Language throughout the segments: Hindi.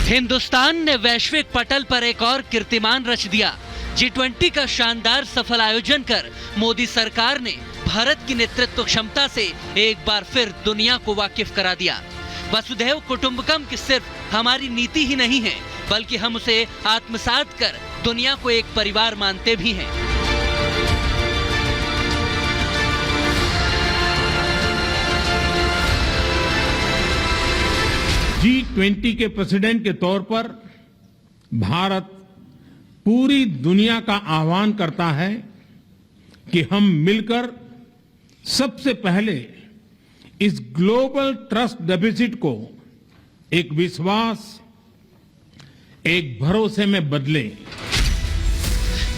हिंदुस्तान ने वैश्विक पटल पर एक और कीर्तिमान रच दिया। G20 का शानदार सफल आयोजन कर मोदी सरकार ने भारत की नेतृत्व क्षमता से एक बार फिर दुनिया को वाकिफ करा दिया। वसुधैव कुटुंबकम की सिर्फ हमारी नीति ही नहीं है, बल्कि हम उसे आत्मसात कर दुनिया को एक परिवार मानते भी हैं। G20 के प्रेसिडेंट के तौर पर भारत पूरी दुनिया का आह्वान करता है कि हम मिलकर सबसे पहले इस ग्लोबल ट्रस्ट डेफिसिट को एक विश्वास, एक भरोसे में बदलें।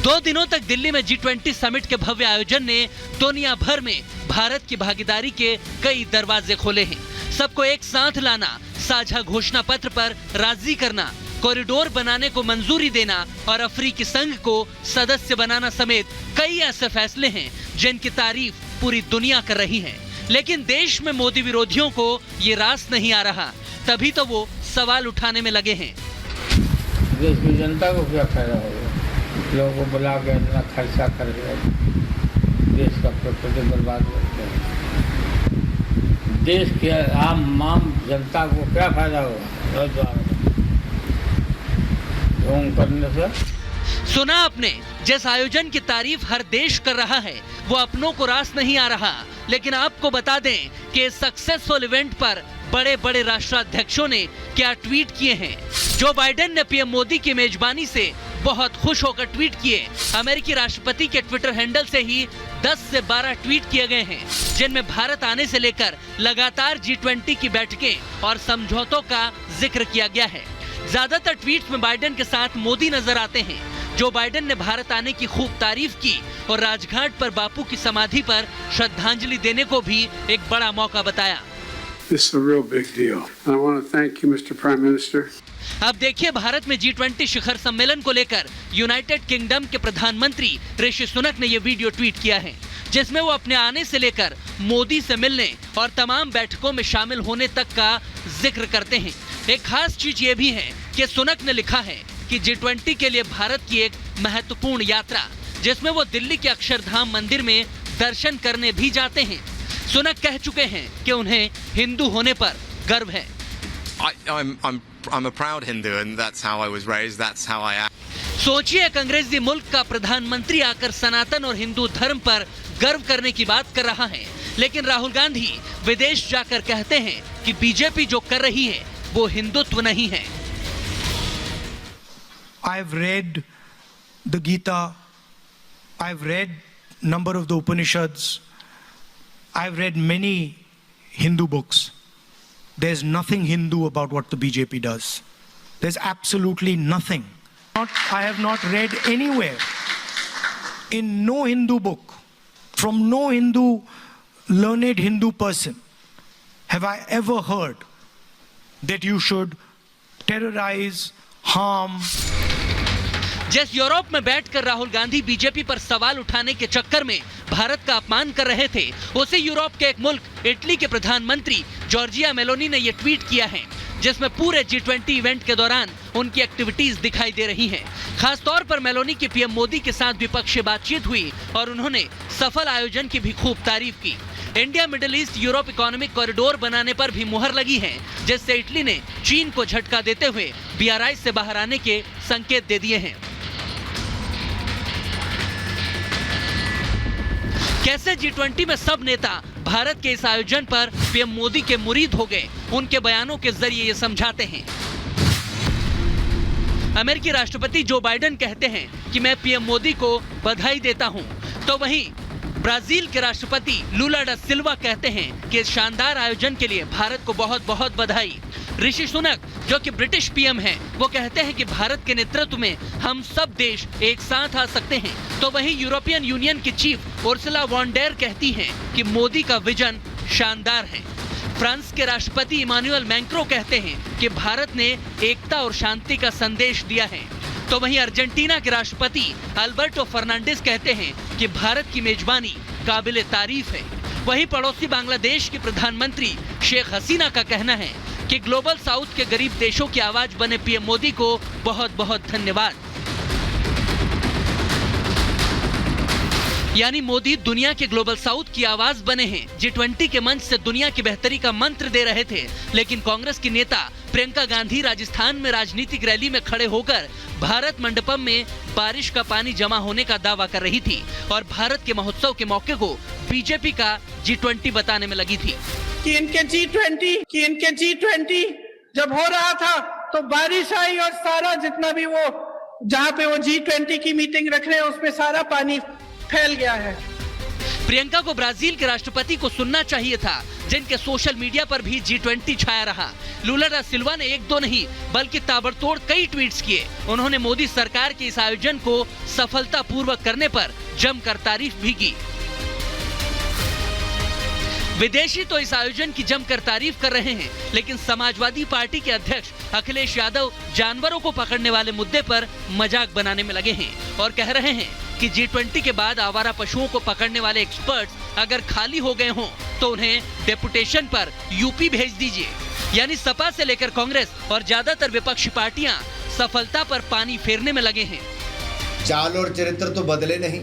2 दिनों तक दिल्ली में G20 समिट के भव्य आयोजन ने दुनिया भर में भारत की भागीदारी के कई दरवाजे खोले हैं। सबको एक साथ लाना, साझा घोषणा पत्र पर राजी करना, कॉरिडोर बनाने को मंजूरी देना और अफ्रीकी संघ को सदस्य बनाना समेत कई ऐसे फैसले हैं जिनकी तारीफ पूरी दुनिया कर रही है। लेकिन देश में मोदी विरोधियों को ये रास नहीं आ रहा, तभी तो वो सवाल उठाने में लगे हैं। देश की जनता को क्या फायदा होगा? लोगों को बुला के इतना खर्चा कर देश का प्रकृति बर्बाद करते हैं। देश के आम जनता को क्या फायदा होगा करने से? सुना आपने, जिस आयोजन की तारीफ हर देश कर रहा है वो अपनों को रास नहीं आ रहा। लेकिन आपको बता दें कि इस सक्सेसफुल इवेंट पर बड़े बड़े राष्ट्राध्यक्षों ने क्या ट्वीट किए हैं। जो बाइडेन ने पीएम मोदी की मेजबानी से बहुत खुश होकर ट्वीट किए। अमेरिकी राष्ट्रपति के ट्विटर हैंडल से ही 10 से 12 ट्वीट किए गए हैं, जिनमें भारत आने से लेकर लगातार G20 की बैठकें और समझौतों का जिक्र किया गया है। ज्यादातर ट्वीट्स में बाइडेन के साथ मोदी नजर आते हैं। जो बाइडेन ने भारत आने की खूब तारीफ की और राजघाट पर बापू की समाधि पर श्रद्धांजलि देने को भी एक बड़ा मौका बताया। This is a real big deal. I want to thank you, Mr. Prime Minister. अब देखिए, भारत में G20 शिखर सम्मेलन को लेकर यूनाइटेड किंगडम के प्रधानमंत्री ऋषि सुनक ने ये वीडियो ट्वीट किया है, जिसमें वो अपने आने से लेकर मोदी से मिलने और तमाम बैठकों में शामिल होने तक का जिक्र करते हैं। एक खास चीज ये भी है कि सुनक ने लिखा है कि G20 के लिए भारत की एक महत्वपूर्ण यात्रा, जिसमें वो दिल्ली के अक्षरधाम मंदिर में दर्शन करने भी जाते हैं। सुनक कह चुके हैं कि उन्हें हिंदू होने पर गर्व है। I'm a proud Hindu and that's how I was raised, that's how I am. सोचिए, एक अंग्रेजी मुल्क का प्रधानमंत्री आकर सनातन और हिंदू धर्म पर गर्व करने की बात कर रहा है, लेकिन राहुल गांधी विदेश जाकर कहते हैं कि बीजेपी जो कर रही है वो हिंदुत्व नहीं है। I've read the Gita, I've read number of the Upanishads, I've read many Hindu books. There's nothing Hindu about what the BJP does. There's absolutely nothing. I have not read anywhere in no Hindu book, from no learned Hindu person, have I ever heard that you should terrorize, harm. जिस यूरोप में बैठकर राहुल गांधी बीजेपी पर सवाल उठाने के चक्कर में भारत का अपमान कर रहे थे, उसे यूरोप के एक मुल्क इटली के प्रधानमंत्री जॉर्जिया मेलोनी ने यह ट्वीट किया है, जिसमें पूरे G20 इवेंट के दौरान उनकी एक्टिविटीज दिखाई दे रही हैं। खास तौर पर मेलोनी की पीएम मोदी के साथ द्विपक्षीय बातचीत हुई और उन्होंने सफल आयोजन की भी खूब तारीफ की। India middle east Europe economic corridor बनाने पर भी मुहर लगी है, जिससे इटली ने चीन को झटका देते हुए BRI से बाहर आने के संकेत दे दिए हैं। कैसे G20 में सब नेता भारत के इस आयोजन पर पीएम मोदी के मुरीद हो गए, उनके बयानों के जरिए ये समझाते हैं। अमेरिकी राष्ट्रपति जो बाइडेन कहते हैं कि मैं पीएम मोदी को बधाई देता हूं, तो वहीं ब्राजील के राष्ट्रपति लूला डा सिल्वा कहते हैं कि इस शानदार आयोजन के लिए भारत को बहुत बहुत बधाई। ऋषि सुनक जो कि ब्रिटिश पीएम हैं, वो कहते हैं कि भारत के नेतृत्व में हम सब देश एक साथ आ सकते हैं। तो वहीं यूरोपियन यूनियन की चीफ उर्सुला वॉन डेर कहती हैं कि मोदी का विजन शानदार है। फ्रांस के राष्ट्रपति इमानुएल मैक्रों कहते हैं कि भारत ने एकता और शांति का संदेश दिया है। तो वहीं अर्जेंटीना के राष्ट्रपति अल्बर्टो फर्नांडिस कहते हैं कि भारत की मेजबानी काबिले तारीफ है। वहीं पड़ोसी बांग्लादेश की प्रधानमंत्री शेख हसीना का कहना है कि ग्लोबल साउथ के गरीब देशों की आवाज बने पीएम मोदी को बहुत बहुत धन्यवाद। यानी मोदी दुनिया के ग्लोबल साउथ की आवाज बने हैं। G20 के मंच से दुनिया की बेहतरी का मंत्र दे रहे थे, लेकिन कांग्रेस की नेता प्रियंका गांधी राजस्थान में राजनीतिक रैली में खड़े होकर भारत मंडपम में बारिश का पानी जमा होने का दावा कर रही थी और भारत के महोत्सव के मौके को बीजेपी का G20 बताने में लगी थी कि इनके G20 जब हो रहा था तो बारिश आई और सारा जितना भी वो जहाँ पे वो G20 की मीटिंग रख रहे हैं उसमें सारा पानी फैल गया है। प्रियंका को ब्राजील के राष्ट्रपति को सुनना चाहिए था, जिनके सोशल मीडिया पर भी G20 छाया रहा। लुला दा सिल्वा ने एक दो नहीं बल्कि ताबड़तोड़ कई ट्वीट्स किए। उन्होंने मोदी सरकार के इस आयोजन को सफलतापूर्वक करने पर जमकर तारीफ भी की। विदेशी तो इस आयोजन की जमकर तारीफ कर रहे हैं, लेकिन समाजवादी पार्टी के अध्यक्ष अखिलेश यादव जानवरों को पकड़ने वाले मुद्दे पर मजाक बनाने में लगे हैं और कह रहे हैं कि G20 के बाद आवारा पशुओं को पकड़ने वाले एक्सपर्ट्स अगर खाली हो गए हों तो उन्हें डेपुटेशन पर यूपी भेज दीजिए। यानी सपा से लेकर कांग्रेस और ज्यादातर विपक्षी पार्टियां सफलता पर पानी फेरने में लगे हैं। चाल और चरित्र तो बदले नहीं,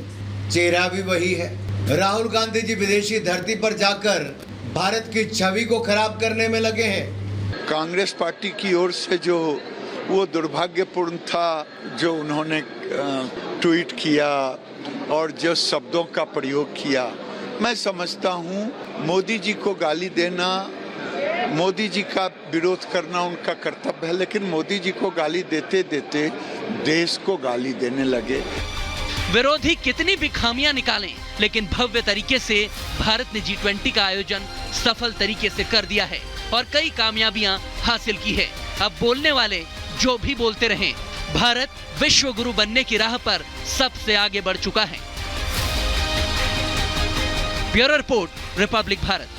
चेहरा भी वही है। राहुल गांधी जी विदेशी धरती पर जाकर भारत की छवि को खराब करने में लगे हैं। कांग्रेस पार्टी की ओर से जो वो दुर्भाग्यपूर्ण था जो उन्होंने ट्वीट किया और जो शब्दों का प्रयोग किया, मैं समझता हूँ मोदी जी को गाली देना, मोदी जी का विरोध करना उनका कर्तव्य है, लेकिन मोदी जी को गाली देते देते देश को गाली देने लगे। विरोधी कितनी भी खामियां निकालें, लेकिन भव्य तरीके से भारत ने G20 का आयोजन सफल तरीके से कर दिया है और कई कामयाबियां हासिल की है। अब बोलने वाले जो भी बोलते रहें, भारत विश्व गुरु बनने की राह पर सबसे आगे बढ़ चुका है। Bureau report, Republic Bharat.